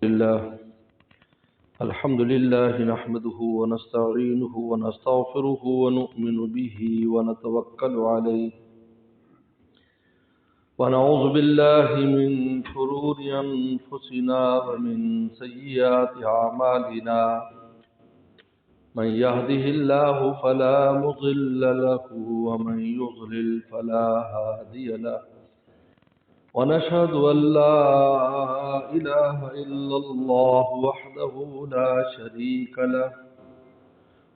لله الحمد لله نحمده ونستعينه ونستغفره ونؤمن به ونتوكل عليه ونعوذ بالله من شرور أنفسنا ومن سيئات أعمالنا من يهده الله فلا مضل له ومن يضلل فلا هادي له ونشهد أن لا إله إلا الله وحده لا شريك له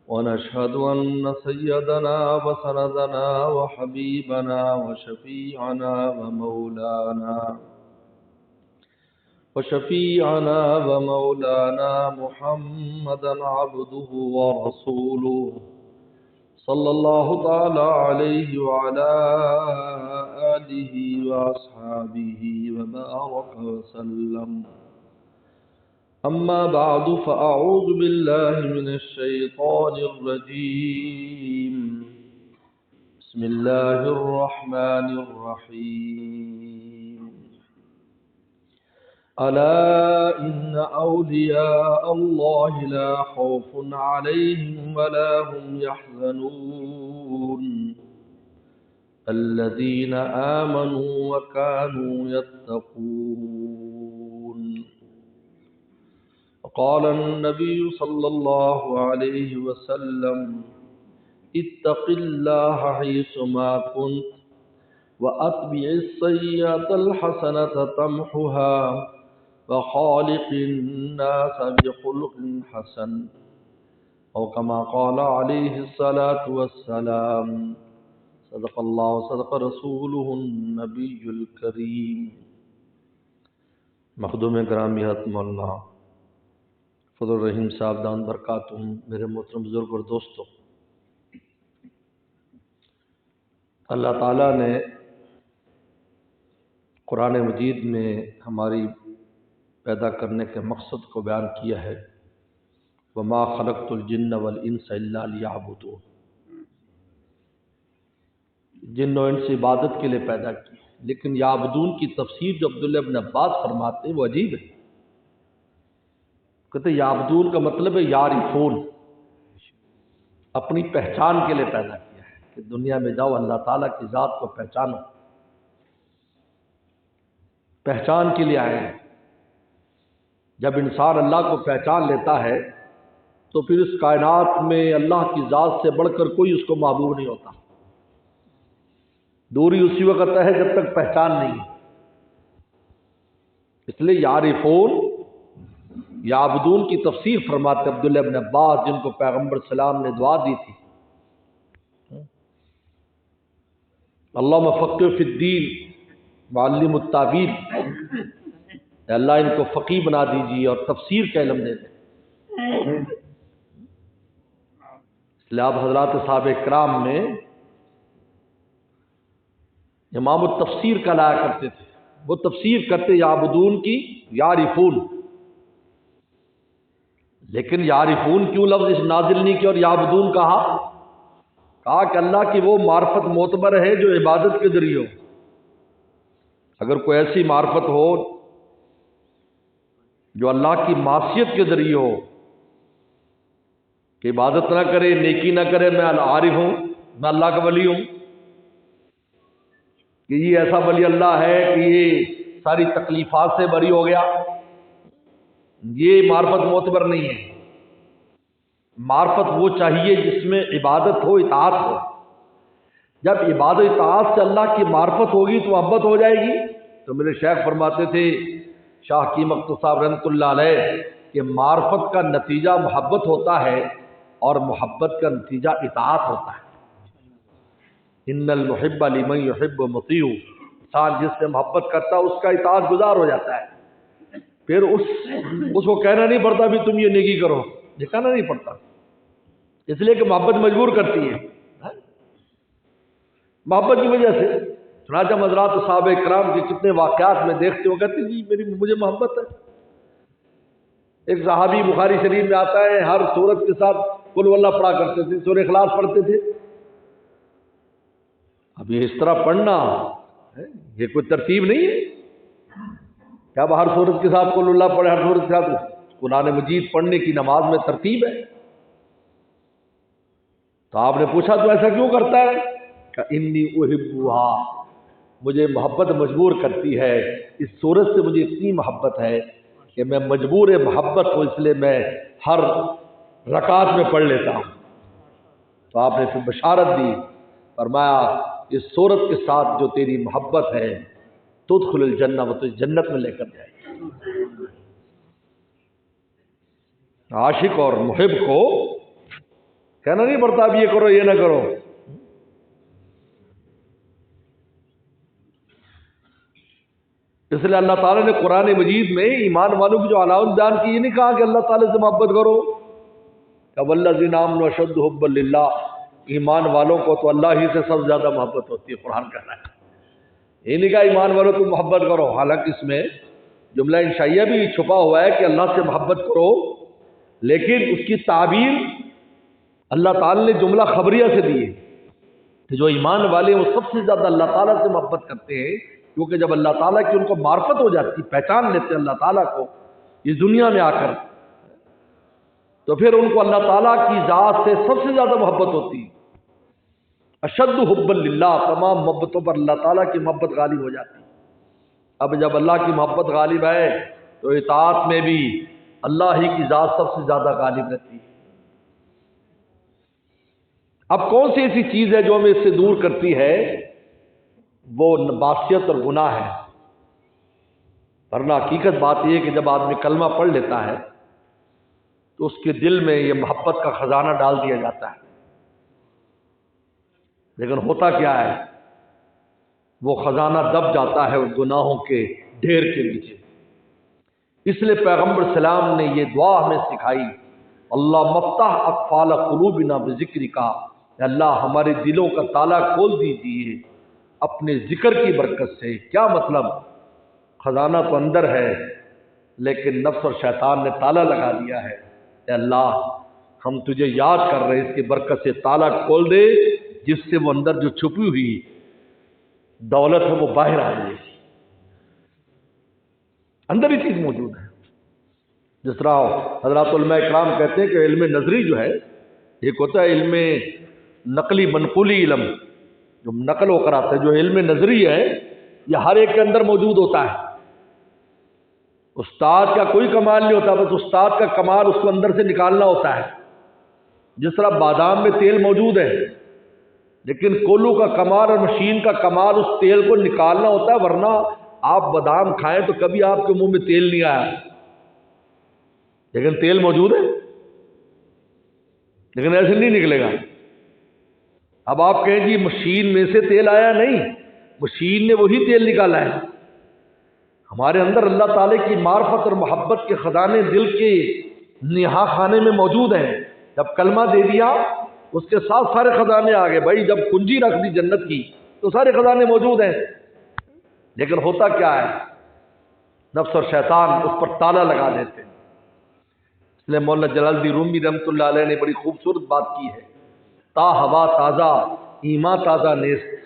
ونشهد أن سيدنا وسندنا وحبيبنا وشفيعنا ومولانا محمدا عبده ورسوله صلى الله تعالى عليه وعلى آله وأصحابه وبارك وسلم. أما بعد فأعوذ بالله من الشيطان الرجيم. بسم الله الرحمن الرحيم. ألا إن أولياء الله لا خوف عليهم ولا هم يحزنون الذين آمنوا وكانوا يتقون. وقال النبي صلى الله عليه وسلم اتق الله حيثما كنت وأتبع السيئة الحسنة تمحها وخالق الناس بخلق حسن أو كما قال عليه الصلاة والسلام. صدق الله وصدق رسوله النبي الكريم. مخدوم گرامی حضرت مولانا فضل الرحیم صاحب دان برکاتہم، میرے محترم بزرگ اور دوستو، اللہ تعالیٰ نے قرآن مجید میں ہماری پیدا کرنے کے مقصد کو بیان کیا ہے، وَمَا خَلَقْتُ الْجِنَّ وَالْإِنسَ إِلَّا لِيَعْبُدُونِ. جن و انس عبادت کے لیے پیدا کی، لیکن یعبدون کی تفسیر جو عبداللہ ابن عباس فرماتے ہیں وہ عجیب ہے. کہتے ہیں یعبدون کا مطلب ہے یعرفون، اپنی پہچان کے لیے پیدا کیا ہے کہ دنیا میں جاؤ اللہ تعالیٰ کی ذات کو پہچانو، پہچان کے لیے آئے ہیں. جب انسان اللہ کو پہچان لیتا ہے تو پھر اس کائنات میں اللہ کی ذات سے بڑھ کر کوئی اس کو محبوب نہیں ہوتا. دوری اسی وقت ہے جب تک پہچان نہیں ہے. اس لیے یعرفون یعبدون کی تفسیر فرماتے عبداللہ ابن عباس، جن کو پیغمبر سلام نے دعا دی تھی، اللہم فقہ فی الدین معلم التاویل، اے اللہ ان کو فقیہ بنا دیجیے اور تفسیر کا علم دے دیں. اس لیے آپ حضرات صحابہ اکرام میں امام التفسیر کا لایا کرتے تھے. وہ تفسیر کرتے یعبدون کی یعرفون، لیکن یعرفون کیوں لفظ اس نازل نہیں کیا اور یعبدون کہا کہ اللہ کی وہ معرفت معتبر ہے جو عبادت کے ذریعے ہو. اگر کوئی ایسی معرفت ہو جو اللہ کی معصیت کے ذریعے ہو کہ عبادت نہ کرے، نیکی نہ کرے، میں عارف ہوں، میں اللہ کا ولی ہوں، کہ یہ ایسا ولی اللہ ہے کہ یہ ساری تکلیفات سے بری ہو گیا، یہ معرفت معتبر نہیں ہے. معرفت وہ چاہیے جس میں عبادت ہو، اطاعت ہو. جب عبادت اطاعت سے اللہ کی معرفت ہوگی تو محبت ہو جائے گی. تو میرے شیخ فرماتے تھے شاہ کی مقدس صاحب رحمۃ اللہ علیہ کہ معرفت کا نتیجہ محبت ہوتا ہے اور محبت کا نتیجہ اطاعت ہوتا ہے. ان المحب لمن یحب مطیع. انسان جس سے محبت کرتا ہے اس کا اطاعت گزار ہو جاتا ہے. پھر اس کو کہنا نہیں پڑتا بھی تم یہ نیکی کرو، یہ کہنا نہیں پڑتا، اس لیے کہ محبت مجبور کرتی ہے. محبت کی وجہ سے چنانچہ حضرات صحابہ اکرام کے کتنے واقعات میں دیکھتے ہو، کہتے جی مجھے محبت ہے. ایک صحابی بخاری شریف میں آتا ہے ہر سورت کے ساتھ قل ہو اللہ پڑھا کرتے تھے، سورہ اخلاص پڑھتے تھے. اب یہ اس طرح پڑھنا یہ کوئی ترتیب نہیں ہے. کیا ہر صورت کے ساتھ قل اللہ پڑھے، ہر صورت کے ساتھ قرآن مجید پڑھنے کی نماز میں ترتیب ہے؟ تو آپ نے پوچھا تو ایسا کیوں کرتا ہے؟ کہ انی احبھا، مجھے محبت مجبور کرتی ہے، اس صورت سے مجھے اتنی محبت ہے کہ میں مجبور محبت ہوں، اس لیے میں ہر رکعت میں پڑھ لیتا ہوں۔ تو آپ نے پھر بشارت دی، فرمایا اس صورت کے ساتھ جو تیری محبت ہے تدخل الجنہ، وہ تجھے جنت میں لے کر جائے گی۔ عاشق اور محب کو کہنا نہیں پڑتا اب یہ کرو یہ نہ کرو۔ اس لیے اللہ تعالیٰ نے قرآن مجید میں ایمان والوں کی جو علامت بیان کی، یہ نہیں کہا کہ اللہ تعالیٰ سے محبت کرو کہ والذین آمنوا اشد حبا للہ، ایمان والوں کو تو اللہ ہی سے سب سے زیادہ محبت ہوتی ہے، قرآن کہہ رہا ہے۔ یہ نہیں کہا ایمان والوں کو محبت کرو، حالانکہ اس میں جملہ انشائیہ بھی چھپا ہوا ہے کہ اللہ سے محبت کرو، لیکن اس کی تعبیر اللہ تعالیٰ نے جملہ خبریہ سے دی ہے کہ جو ایمان والے وہ سب سے زیادہ اللہ تعالیٰ سے محبت کرتے ہیں، کیونکہ جب اللہ تعالیٰ کی ان کو معرفت ہو جاتی، پہچان لیتے اللہ تعالیٰ کو اس دنیا میں آ کر، تو پھر ان کو اللہ تعالیٰ کی ذات سے سب سے زیادہ محبت ہوتی ہے۔ اشد حبا للہ، تمام محبتوں پر اللہ تعالیٰ کی محبت غالب ہو جاتی ہے۔ اب جب اللہ کی محبت غالب ہے تو اطاعت میں بھی اللہ ہی کی ذات سب سے زیادہ غالب رہتی ہے۔ اب کون سی ایسی چیز ہے جو ہمیں اس سے دور کرتی ہے؟ وہ معصیت اور گناہ ہے۔ ورنہ حقیقت بات یہ ہے کہ جب آدمی کلمہ پڑھ لیتا ہے تو اس کے دل میں یہ محبت کا خزانہ ڈال دیا جاتا ہے، لیکن ہوتا کیا ہے؟ وہ خزانہ دب جاتا ہے گناہوں کے ڈھیر کے نیچے۔ اس لیے پیغمبر سلام نے یہ دعا ہمیں سکھائی، اللہ مفتح اقفال قلوبنا بذکر کا، اللہ ہمارے دلوں کا تالا کھول دیجیے اپنے ذکر کی برکت سے۔ کیا مطلب؟ خزانہ تو اندر ہے لیکن نفس اور شیطان نے تالا لگا دیا ہے۔ اے اللہ ہم تجھے یاد کر رہے ہیں، اس کی برکت سے تالا کھول دے جس سے وہ اندر جو چھپی ہوئی دولت ہے وہ باہر آ جائے، اندر ہی چیز موجود ہے۔ جس طرح حضرات علماء اکرام کہتے ہیں کہ علم نظری جو ہے، ایک ہوتا ہے علم نقلی منقولی علم جو نقل ہو کر آتا ہے، جو علم نظری ہے یہ ہر ایک کے اندر موجود ہوتا ہے۔ استاد کا کوئی کمال نہیں ہوتا، بس استاد کا کمال اس کو اندر سے نکالنا ہوتا ہے۔ جس طرح بادام میں تیل موجود ہے لیکن کولو کا کمال اور مشین کا کمال اس تیل کو نکالنا ہوتا ہے، ورنہ آپ بادام کھائیں تو کبھی آپ کے منہ میں تیل نہیں آیا، لیکن تیل موجود ہے، لیکن ایسے نہیں نکلے گا۔ اب آپ کہیں جی مشین میں سے تیل آیا، نہیں، مشین نے وہی تیل نکالا ہے۔ ہمارے اندر اللہ تعالی کی معرفت اور محبت کے خزانے دل کے نہا خانے میں موجود ہیں۔ جب کلمہ دے دیا اس کے ساتھ سارے خزانے آ گئے۔ بھائی جب کنجی رکھ دی جنت کی تو سارے خزانے موجود ہیں، لیکن ہوتا کیا ہے؟ نفس اور شیطان اس پر تالا لگا دیتے ہیں۔ اس لیے مولانا جلال الدین رومی رحمۃ اللہ علیہ نے بڑی خوبصورت بات کی ہے، تا ہوا تازہ ایمان تازہ نیست۔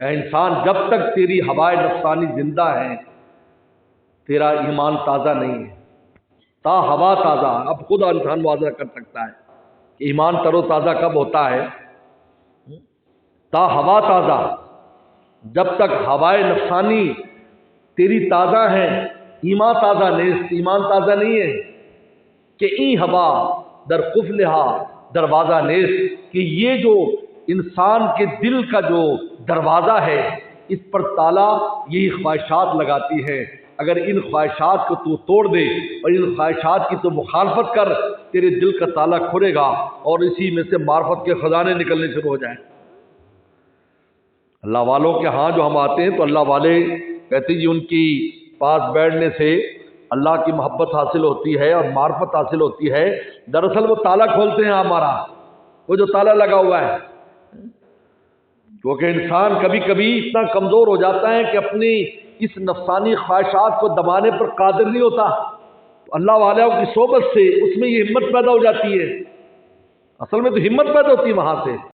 اے انسان جب تک تیری ہوائے نفسانی زندہ ہے تیرا ایمان تازہ نہیں ہے۔ تا ہوا تازہ، اب خود انسان موازنہ کر سکتا ہے کہ ایمان تر و تازہ کب ہوتا ہے۔ تا ہوا تازہ، جب تک ہوائے نفسانی تیری تازہ ہے ایمان تازہ نیست، ایمان تازہ نہیں ہے کہ این ہوا در قفلہا دروازہ نیست، کہ یہ جو انسان کے دل کا جو دروازہ ہے اس پر تالا یہی خواہشات لگاتی ہے۔ اگر ان خواہشات کو تو توڑ دے اور ان خواہشات کی تو مخالفت کر، تیرے دل کا تالا کھلے گا اور اسی میں سے معرفت کے خزانے نکلنے شروع ہو جائیں۔ اللہ والوں کے ہاں جو ہم آتے ہیں تو اللہ والے کہتے ہیں جی ان کی پاس بیٹھنے سے اللہ کی محبت حاصل ہوتی ہے اور معرفت حاصل ہوتی ہے۔ دراصل وہ تالا کھولتے ہیں ہمارا، وہ جو تالا لگا ہوا ہے، کیونکہ انسان کبھی کبھی اتنا کمزور ہو جاتا ہے کہ اپنی اس نفسانی خواہشات کو دبانے پر قادر نہیں ہوتا، اللہ والوں کی صحبت سے اس میں یہ ہمت پیدا ہو جاتی ہے۔ اصل میں تو ہمت پیدا ہوتی ہے وہاں سے۔